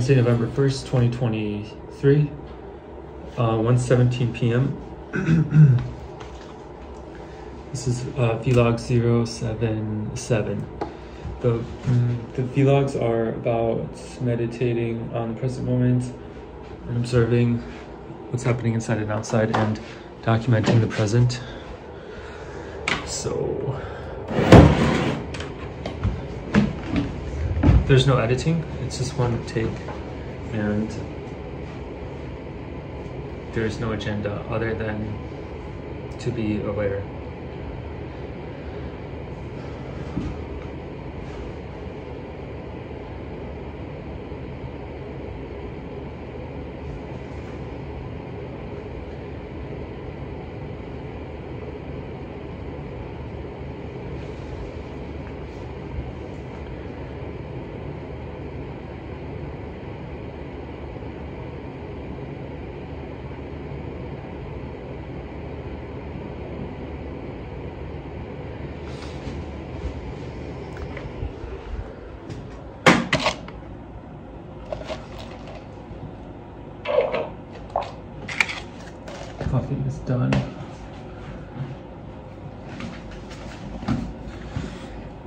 Wednesday, November 1st, 2023, 1:17 p.m. This is vlog077. The vlogs are about meditating on the present moment and observing what's happening inside and outside and documenting the present. So there's no editing, it's just one take, and there's no agenda other than to be aware. Coffee is done.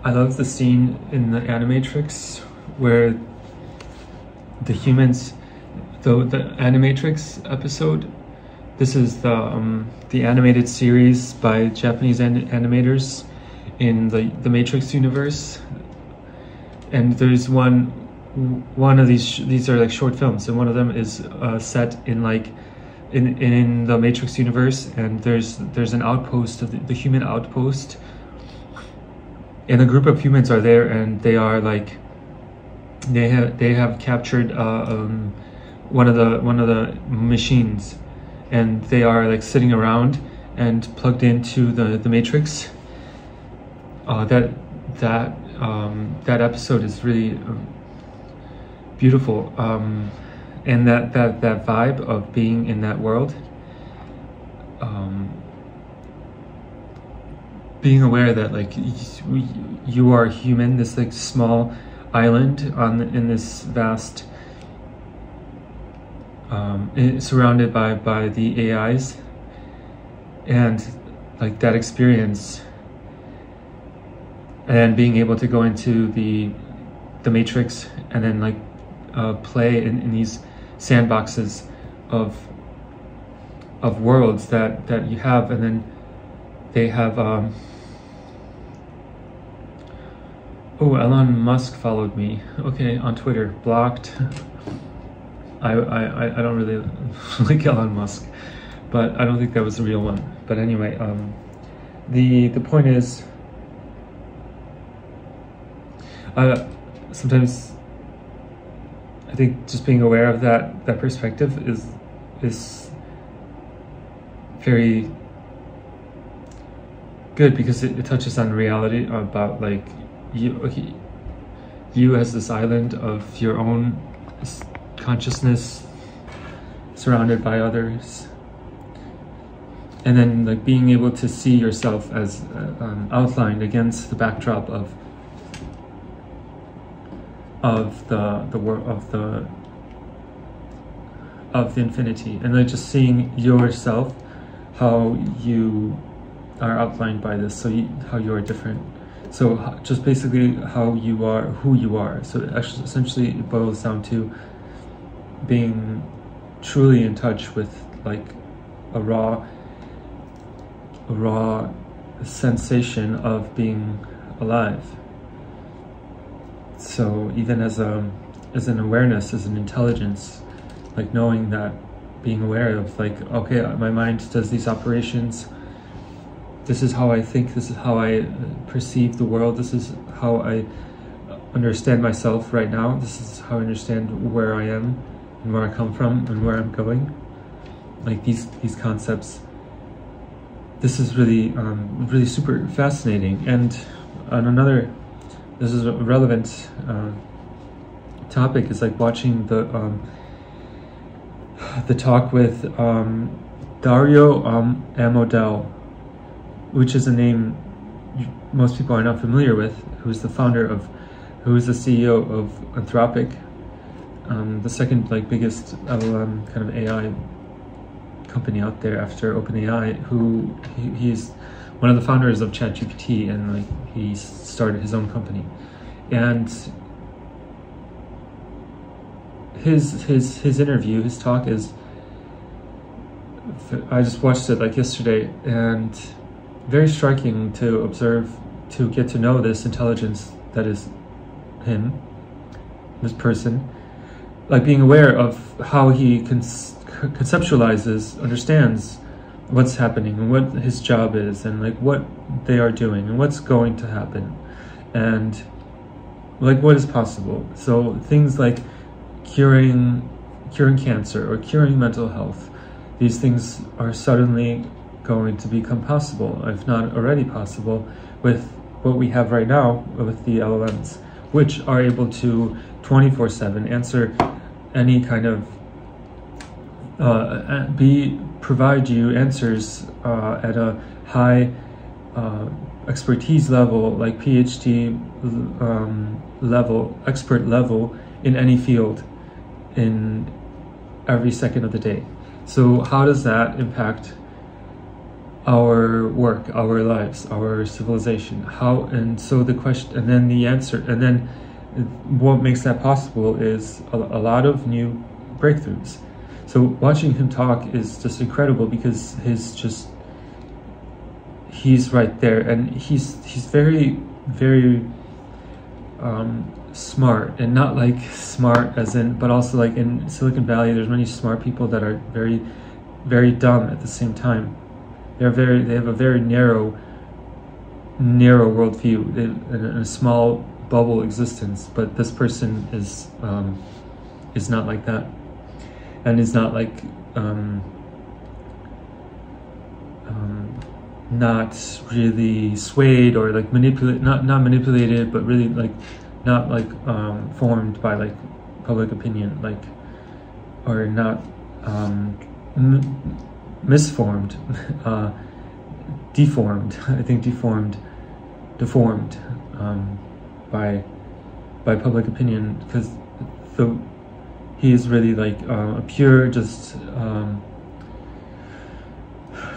I love the scene in the Animatrix where the humans, the Animatrix episode. This is the animated series by Japanese animators in the Matrix universe, and there's one of these are like short films, and one of them is set in like in the Matrix universe, and there's an outpost of the human outpost, and a group of humans are there, and they are like they have captured one of the machines, and they are like sitting around and plugged into the Matrix. That episode is really beautiful. And that vibe of being in that world, being aware that like you are human, this like small island in this vast, surrounded by the AIs, and like that experience, and being able to go into the Matrix and then like play in these sandboxes of worlds that you have, and then they have oh, Elon Musk followed me, okay, on Twitter, blocked. I don't really like Elon Musk, but I don't think that was the real one. But anyway, the point is, sometimes I think just being aware of that perspective is very good, because it touches on reality about like you as this island of your own consciousness surrounded by others, and then like being able to see yourself as outlined against the backdrop of the world of the infinity, and like just seeing yourself, how you are outlined by this, so how you are different, so just basically how you are, who you are. So actually, essentially it boils down to being truly in touch with like a raw sensation of being alive. So even as an awareness, as an intelligence, like knowing that, being aware of like, okay, my mind does these operations, this is how I think, this is how I perceive the world, this is how I understand myself right now, this is how I understand where I am and where I come from and where I'm going. Like these concepts, this is really really super fascinating. And on another, this is a relevant topic, is like watching the talk with Dario Amodel, which is a name most people are not familiar with, who's the CEO of Anthropic, the second like biggest LLM kind of AI company out there after OpenAI, who he's one of the founders of ChatGPT, and like he started his own company. And his interview, his talk is, I just watched it like yesterday, and very striking to observe, to get to know this intelligence that is him, this person, like being aware of how he conceptualizes, understands what's happening and what his job is, and like what they are doing and what's going to happen, and like what is possible. So things like curing cancer or curing mental health, these things are suddenly going to become possible, if not already possible, with what we have right now with the LLMs, which are able to 24/7 answer any kind of provide you answers at a high expertise level, like PhD level, expert level in any field in every second of the day. So how does that impact our work, our lives, our civilization? How? And so the question, and then the answer, and then what makes that possible is a lot of new breakthroughs. So watching him talk is just incredible, because he's right there, and he's very, very smart, and not like smart as in, but also like in Silicon Valley, there's many smart people that are very, very dumb at the same time. They have a very narrow worldview, in a small bubble existence. But this person is not like that, and is not like not really swayed or like not manipulated, but really like not like formed by like public opinion, like, or not misformed, deformed. I think deformed by public opinion, because he is really like a pure, just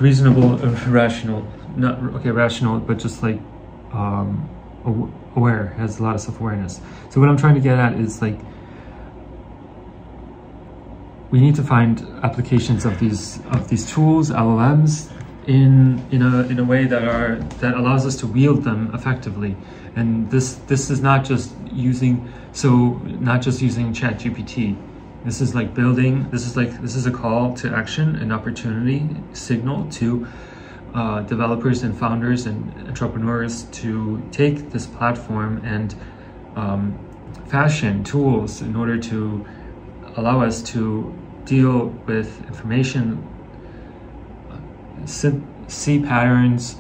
reasonable, rational, not okay, rational, but just like aware, has a lot of self-awareness. So what I'm trying to get at is like, we need to find applications of these tools, LLMs, in a way that allows us to wield them effectively. And this is not just using ChatGPT. This is like building. This is a call to action, an opportunity signal to developers and founders and entrepreneurs to take this platform and fashion tools in order to allow us to deal with information, see patterns,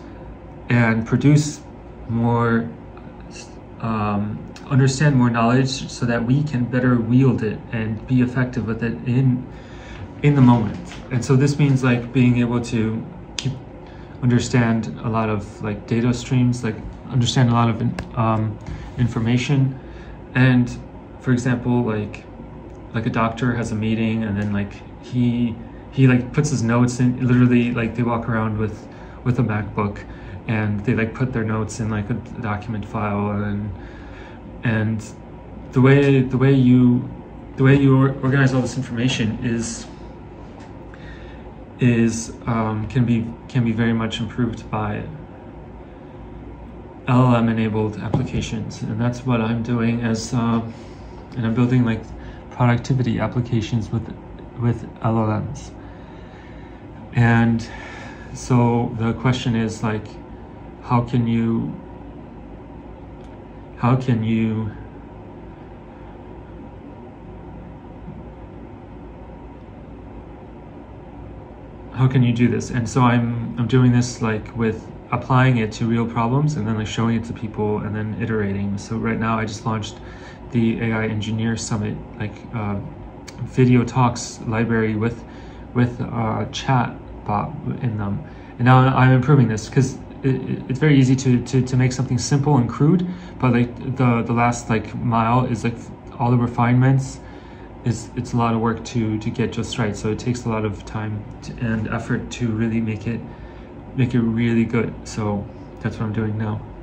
and produce more, understand more knowledge, so that we can better wield it and be effective with it in the moment. And so this means like being able to understand a lot of like data streams, like understand a lot of information. And for example, like a doctor has a meeting, and then like he like puts his notes in, literally like they walk around with a MacBook, and they like put their notes in like a document file, and the way you organize all this information can be very much improved by LLM enabled applications. And that's what I'm doing and I'm building like productivity applications with LLMs. And so the question is like, how can you do this? And so I'm doing this like with applying it to real problems, and then like showing it to people, and then iterating. So right now I just launched the AI Engineer Summit, like video talks library with chat bot in them. And now I'm improving this, because it's very easy to make something simple and crude, but like the last like mile is like all the refinements it's a lot of work to get just right. So it takes a lot of time and effort to really make it really good. So that's what I'm doing now.